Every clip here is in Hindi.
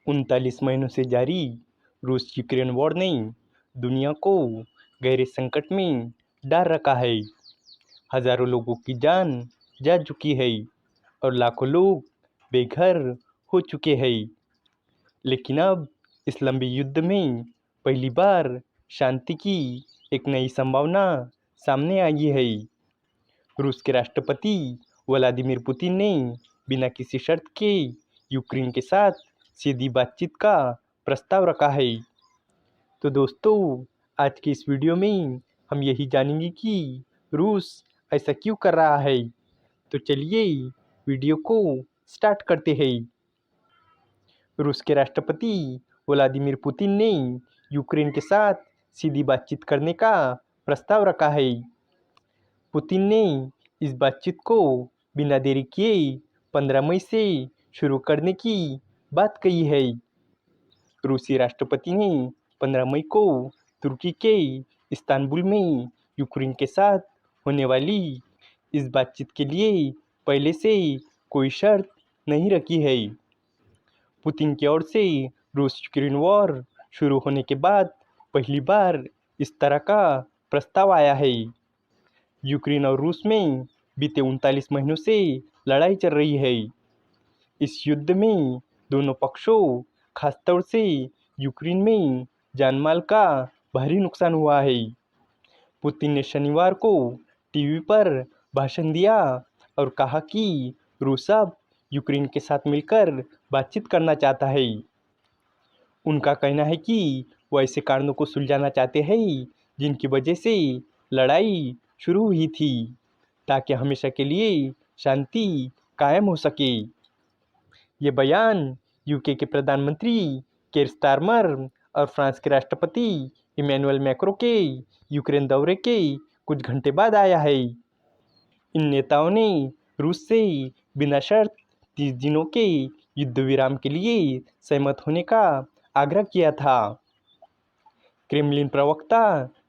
39 महीनों से जारी रूस यूक्रेन वॉर ने दुनिया को गहरे संकट में डाल रखा है। हजारों लोगों की जान जा चुकी है और लाखों लोग बेघर हो चुके हैं। लेकिन अब इस लंबे युद्ध में पहली बार शांति की एक नई संभावना सामने आई है। रूस के राष्ट्रपति व्लादिमीर पुतिन ने बिना किसी शर्त के यूक्रेन के साथ सीधी बातचीत का प्रस्ताव रखा है। तो दोस्तों, आज की इस वीडियो में हम यही जानेंगे कि रूस ऐसा क्यों कर रहा है। तो चलिए वीडियो को स्टार्ट करते हैं। रूस के राष्ट्रपति व्लादिमीर पुतिन ने यूक्रेन के साथ सीधी बातचीत करने का प्रस्ताव रखा है। पुतिन ने इस बातचीत को बिना देरी किए 15 मई से शुरू करने की बात कही है। रूसी राष्ट्रपति ने 15 मई को तुर्की के इस्तांबुल में यूक्रेन के साथ होने वाली इस बातचीत के लिए पहले से कोई शर्त नहीं रखी है। पुतिन की ओर से रूस यूक्रेन वॉर शुरू होने के बाद पहली बार इस तरह का प्रस्ताव आया है। यूक्रेन और रूस में बीते 39 महीनों से लड़ाई चल रही है। इस युद्ध में दोनों पक्षों, खासतौर से यूक्रेन में जानमाल का भारी नुकसान हुआ है। पुतिन ने शनिवार को टीवी पर भाषण दिया और कहा कि रूस अब यूक्रेन के साथ मिलकर बातचीत करना चाहता है। उनका कहना है कि वो ऐसे कारणों को सुलझाना चाहते हैं जिनकी वजह से लड़ाई शुरू हुई थी, ताकि हमेशा के लिए शांति कायम हो सके। ये बयान यूके के प्रधानमंत्री केर स्टारमर और फ्रांस के राष्ट्रपति इमैनुअल मैक्रों के यूक्रेन दौरे के कुछ घंटे बाद आया है। इन नेताओं ने रूस से बिना शर्त 30 दिनों के युद्ध विराम के लिए सहमत होने का आग्रह किया था। क्रेमलिन प्रवक्ता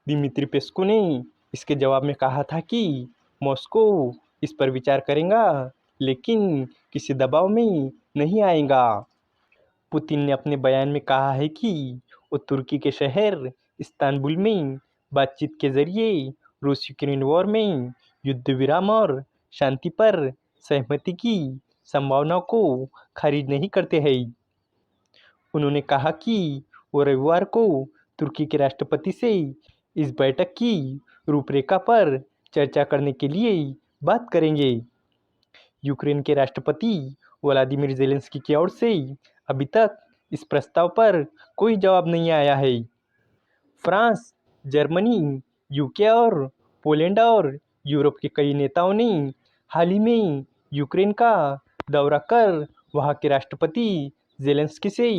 दिमित्री पेस्को ने इसके जवाब में कहा था कि मॉस्को इस पर विचार करेगा, लेकिन किसी दबाव में नहीं आएगा। पुतिन ने अपने बयान में कहा है कि वो तुर्की के शहर इस्तांबुल में बातचीत के जरिए रूस यूक्रेन वॉर में युद्ध विराम और शांति पर सहमति की संभावना को खारिज नहीं करते हैं। उन्होंने कहा कि वो रविवार को तुर्की के राष्ट्रपति से इस बैठक की रूपरेखा पर चर्चा करने के लिए बात करेंगे। यूक्रेन के राष्ट्रपति व्लादिमीर ज़ेलेंस्की की ओर से अभी तक इस प्रस्ताव पर कोई जवाब नहीं आया है। फ्रांस, जर्मनी, यूके और पोलैंड और यूरोप के कई नेताओं ने हाल ही में यूक्रेन का दौरा कर वहां के राष्ट्रपति ज़ेलेंस्की से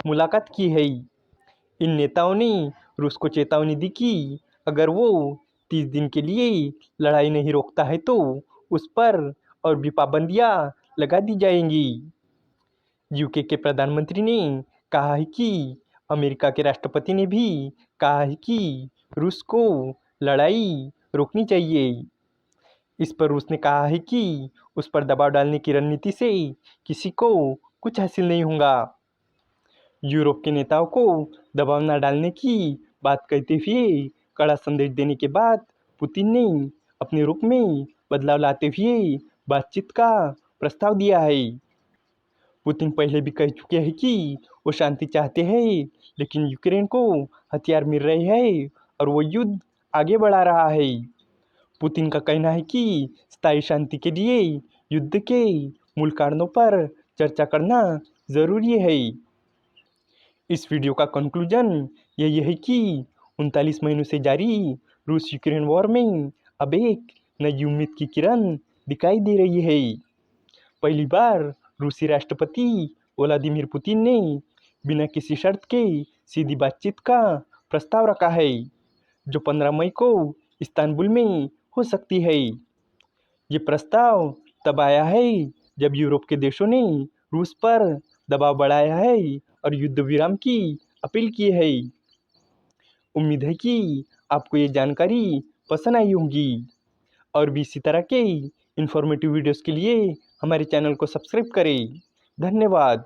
मुलाकात की है। इन नेताओं ने रूस को चेतावनी दी कि अगर वो 30 दिन के लिए लड़ाई नहीं रोकता है तो उस पर और भी पाबंदियां लगा दी जाएंगी। यूके के प्रधानमंत्री ने कहा है कि अमेरिका के राष्ट्रपति ने भी कहा है कि रूस को लड़ाई रोकनी चाहिए। इस पर रूस ने कहा है कि उस पर दबाव डालने की रणनीति से किसी को कुछ हासिल नहीं होगा। यूरोप के नेताओं को दबाव न डालने की बात कहते हुए कड़ा संदेश देने के बाद पुतिन ने अपने रुख में बदलाव लाते हुए बातचीत का प्रस्ताव दिया है। पुतिन पहले भी कह चुके हैं कि वो शांति चाहते हैं, लेकिन यूक्रेन को हथियार मिल रहे हैं और वो युद्ध आगे बढ़ा रहा है। पुतिन का कहना है कि स्थायी शांति के लिए युद्ध के मूल कारणों पर चर्चा करना जरूरी है। इस वीडियो का कंक्लूजन यही है कि 39 महीनों से जारी रूस यूक्रेन वॉर में अब एक नई उम्मीद की किरण दिखाई दे रही है। पहली बार रूसी राष्ट्रपति व्लादिमीर पुतिन ने बिना किसी शर्त के सीधी बातचीत का प्रस्ताव रखा है, जो 15 मई को इस्तांबुल में हो सकती है। ये प्रस्ताव तब आया है जब यूरोप के देशों ने रूस पर दबाव बढ़ाया है और युद्ध विराम की अपील की है। उम्मीद है कि आपको ये जानकारी पसंद आई होगी और भी इसी तरह के इन्फॉर्मेटिव वीडियोस के लिए हमारे चैनल को सब्सक्राइब करें। धन्यवाद।